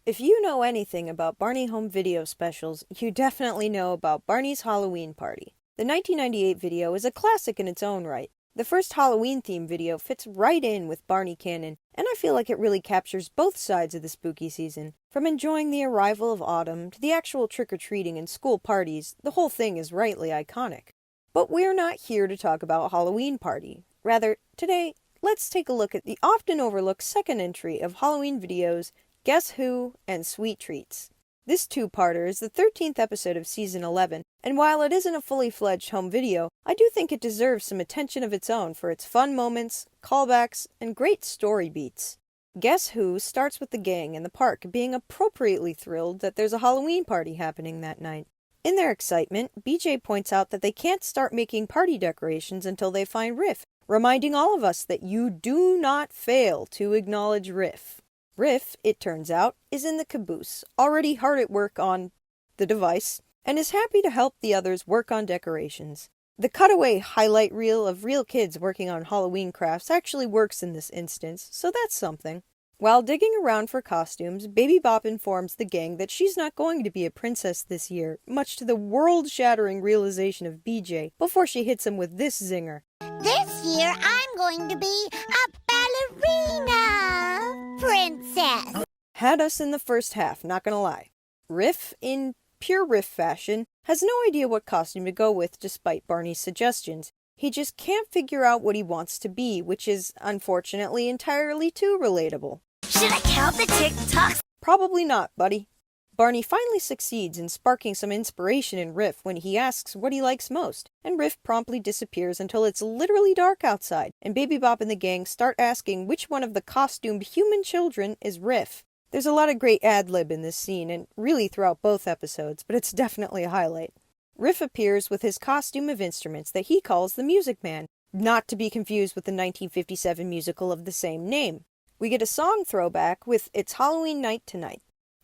If you know anything about Barney home video specials, you definitely know about Barney's Halloween Party. The 1998 video is a classic in its own right. The first Halloween-themed video fits right in with Barney canon, and I feel like it really captures both sides of the spooky season. From enjoying the arrival of autumn to the actual trick-or-treating and school parties, the whole thing is rightly iconic. But we're not here to talk about Halloween Party. Rather, today, let's take a look at the often overlooked second entry of Halloween videos, Guess Who, and Sweet Treats. This two-parter is the 13th episode of Season 11, and while it isn't a fully fledged home video, I do think it deserves some attention of its own for its fun moments, callbacks, and great story beats. Guess Who starts with the gang in the park being appropriately thrilled that there's a Halloween party happening that night. In their excitement, BJ points out that they can't start making party decorations until they find Riff, reminding all of us that you do not fail to acknowledge Riff. Riff, it turns out, is in the caboose, already hard at work on the device, and is happy to help the others work on decorations. The cutaway highlight reel of real kids working on Halloween crafts actually works in this instance, so that's something. While digging around for costumes, Baby Bop informs the gang that she's not going to be a princess this year, much to the world-shattering realization of BJ, before she hits him with this zinger. This year I'm going to be a ballerina princess. Had us in the first half, not gonna lie. Riff, in pure Riff fashion, has no idea what costume to go with despite Barney's suggestions. He just can't figure out what he wants to be, which is, unfortunately, entirely too relatable. Should I count the TikToks? Probably not, buddy. Barney finally succeeds in sparking some inspiration in Riff when he asks what he likes most, and Riff promptly disappears until it's literally dark outside, and Baby Bop and the gang start asking which one of the costumed human children is Riff. There's a lot of great ad-lib in this scene, and really throughout both episodes, but it's definitely a highlight. Riff appears with his costume of instruments that he calls the Music Man, not to be confused with the 1957 musical of the same name. We get a song throwback with It's Halloween Night Tonight.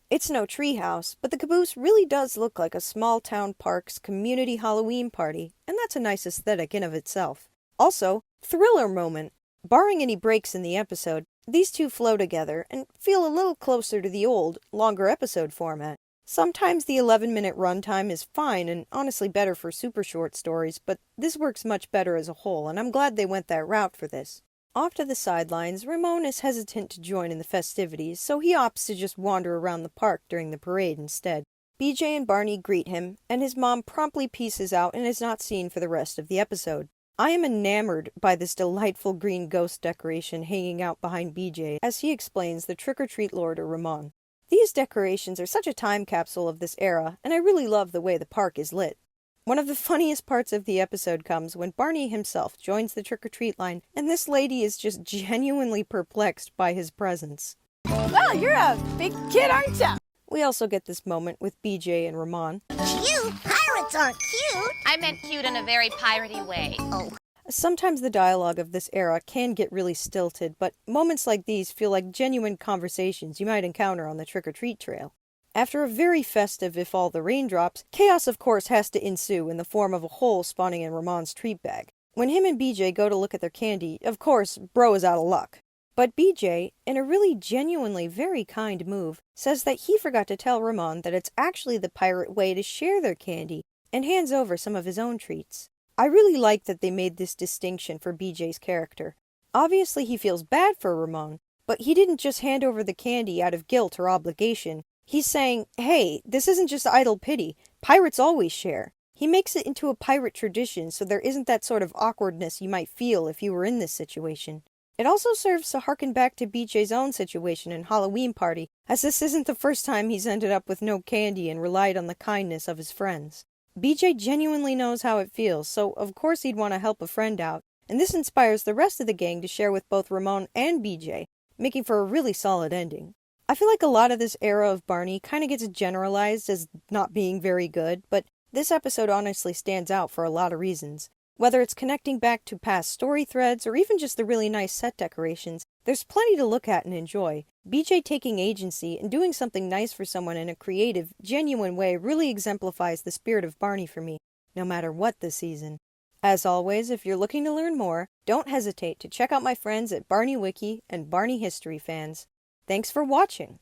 It's no treehouse, but the caboose really does look like a small-town park's community Halloween party, and that's a nice aesthetic in of itself. Also, thriller moment. Barring any breaks in the episode, these two flow together and feel a little closer to the old, longer episode format. Sometimes the 11-minute runtime is fine and honestly better for super short stories, but this works much better as a whole, and I'm glad they went that route for this. Off to the sidelines, Ramon is hesitant to join in the festivities, so he opts to just wander around the park during the parade instead. BJ and Barney greet him, and his mom promptly pieces out and is not seen for the rest of the episode. I am enamored by this delightful green ghost decoration hanging out behind BJ as he explains the trick-or-treat lore to Ramon. These decorations are such a time capsule of this era, and I really love the way the park is lit. One of the funniest parts of the episode comes when Barney himself joins the trick-or-treat line, and this lady is just genuinely perplexed by his presence. Well, you're a big kid, aren't you? We also get this moment with BJ and Ramon. Cute? Pirates aren't cute. I meant cute in a very piratey way. Oh. Sometimes the dialogue of this era can get really stilted, but moments like these feel like genuine conversations you might encounter on the trick-or-treat trail. After a very festive If All the Raindrops, chaos of course has to ensue in the form of a hole spawning in Ramon's treat bag. When him and BJ go to look at their candy, of course, bro is out of luck. But BJ, in a really genuinely very kind move, says that he forgot to tell Ramon that it's actually the pirate way to share their candy, and hands over some of his own treats. I really like that they made this distinction for BJ's character. Obviously he feels bad for Ramon, but he didn't just hand over the candy out of guilt or obligation. He's saying, hey, this isn't just idle pity. Pirates always share. He makes it into a pirate tradition so there isn't that sort of awkwardness you might feel if you were in this situation. It also serves to harken back to BJ's own situation in Halloween Party, as this isn't the first time he's ended up with no candy and relied on the kindness of his friends. BJ genuinely knows how it feels, so of course he'd want to help a friend out, and this inspires the rest of the gang to share with both Ramon and BJ, making for a really solid ending. I feel like a lot of this era of Barney kind of gets generalized as not being very good, but this episode honestly stands out for a lot of reasons. Whether it's connecting back to past story threads or even just the really nice set decorations, there's plenty to look at and enjoy. BJ taking agency and doing something nice for someone in a creative, genuine way really exemplifies the spirit of Barney for me, no matter what the season. As always, if you're looking to learn more, don't hesitate to check out my friends at Barney Wiki and Barney History fans. Thanks for watching!